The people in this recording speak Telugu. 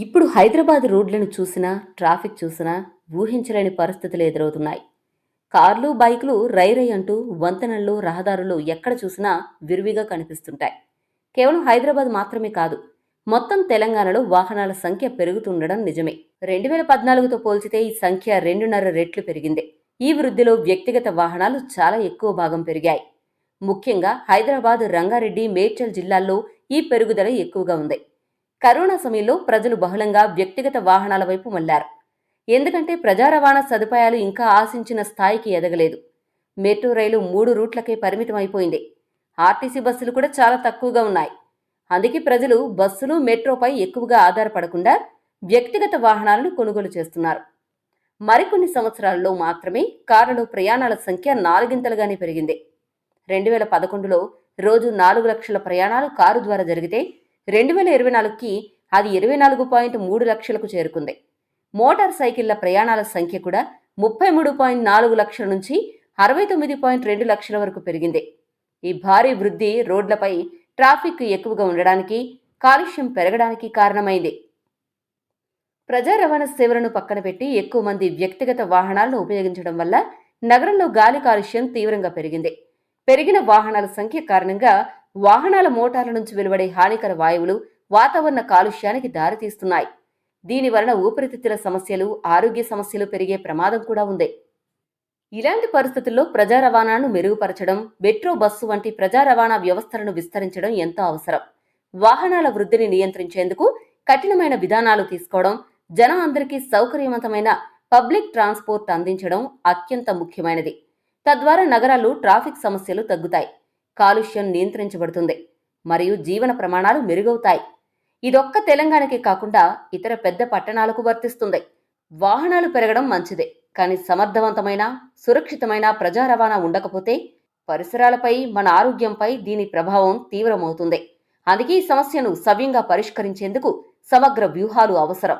ఇప్పుడు హైదరాబాద్ రోడ్లను చూసినా, ట్రాఫిక్ చూసినా ఊహించలేని పరిస్థితులు ఎదురవుతున్నాయి. కార్లు, బైకులు రై రై అంటూ వంతెనల్లో, రహదారుల్లో ఎక్కడ చూసినా విరివిగా కనిపిస్తుంటాయి. కేవలం హైదరాబాద్ మాత్రమే కాదు, మొత్తం తెలంగాణలో వాహనాల సంఖ్య పెరుగుతుండడం నిజమే. 2014తో పోల్చితే ఈ సంఖ్య 2.5 రెట్లు పెరిగింది. ఈ వృద్ధిలో వ్యక్తిగత వాహనాలు చాలా ఎక్కువ భాగం పెరిగాయి. ముఖ్యంగా హైదరాబాద్, రంగారెడ్డి, మేడ్చల్ జిల్లాల్లో ఈ పెరుగుదల ఎక్కువగా ఉంది. కరోనా సమయంలో ప్రజలు బహుళంగా వ్యక్తిగత వాహనాల వైపు మళ్లారు. ఎందుకంటే ప్రజా రవాణా సదుపాయాలు ఇంకా ఆశించిన స్థాయికి ఎదగలేదు. మెట్రో రైలు 3 రూట్లకే పరిమితం అయిపోయింది. ఆర్టీసీ బస్సులు కూడా చాలా తక్కువగా ఉన్నాయి. అందుకే ప్రజలు బస్సులు, మెట్రోపై ఎక్కువగా ఆధారపడకుండా వ్యక్తిగత వాహనాలను కొనుగోలు చేస్తున్నారు. మరికొన్ని సంవత్సరాల్లో మాత్రమే కార్లలో ప్రయాణాల సంఖ్య 4 పెరిగింది. 2011లో రోజు 4 లక్షల ప్రయాణాలు కారు ద్వారా జరిగితే 2024కి అది 24.3 లక్షలకు చేరుకుంది. మోటార్ సైకిళ్ల ప్రయాణాల సంఖ్య కూడా 33.4 లక్షల నుంచి 69.2 లక్షల వరకు పెరిగింది. ఈ భారీ వృద్ధి రోడ్లపై ట్రాఫిక్ ఎక్కువగా ఉండడానికి, కాలుష్యం పెరగడానికి కారణమైంది. ప్రజా రవాణా సేవలను పక్కన పెట్టి ఎక్కువ మంది వ్యక్తిగత వాహనాలను ఉపయోగించడం వల్ల నగరంలో గాలి కాలుష్యం తీవ్రంగా పెరిగింది. పెరిగిన వాహనాల సంఖ్య కారణంగా వాహనాల మోటార్ల నుంచి వెలువడే హానికర వాయువులు వాతావరణ కాలుష్యానికి దారితీస్తున్నాయి. దీనివలన ఊపిరితిత్తుల సమస్యలు, ఆరోగ్య సమస్యలు పెరిగే ప్రమాదం కూడా ఉంది. ఇలాంటి పరిస్థితుల్లో ప్రజా రవాణాను మెరుగుపరచడం, మెట్రో, బస్సు వంటి ప్రజా రవాణా వ్యవస్థలను విస్తరించడం ఎంతో అవసరం. వాహనాల వృద్ధిని నియంత్రించేందుకు కఠినమైన విధానాలు తీసుకోవడం, జనం అందరికీ సౌకర్యవంతమైన పబ్లిక్ ట్రాన్స్పోర్ట్ అందించడం అత్యంత ముఖ్యమైనది. తద్వారా నగరాల్లో ట్రాఫిక్ సమస్యలు తగ్గుతాయి, కాలుష్యం నియంత్రించబడుతుంది, మరియు జీవన ప్రమాణాలు మెరుగవుతాయి. ఇదొక్క తెలంగాణకే కాకుండా ఇతర పెద్ద పట్టణాలకు వర్తిస్తుంది. వాహనాలు పెరగడం మంచిదే, కానీ సమర్థవంతమైన, సురక్షితమైన ప్రజా రవాణా ఉండకపోతే పరిసరాలపై, మన ఆరోగ్యంపై దీని ప్రభావం తీవ్రమవుతుంది. అందుకే ఈ సమస్యను సవ్యంగా పరిష్కరించేందుకు సమగ్ర వ్యూహాలు అవసరం.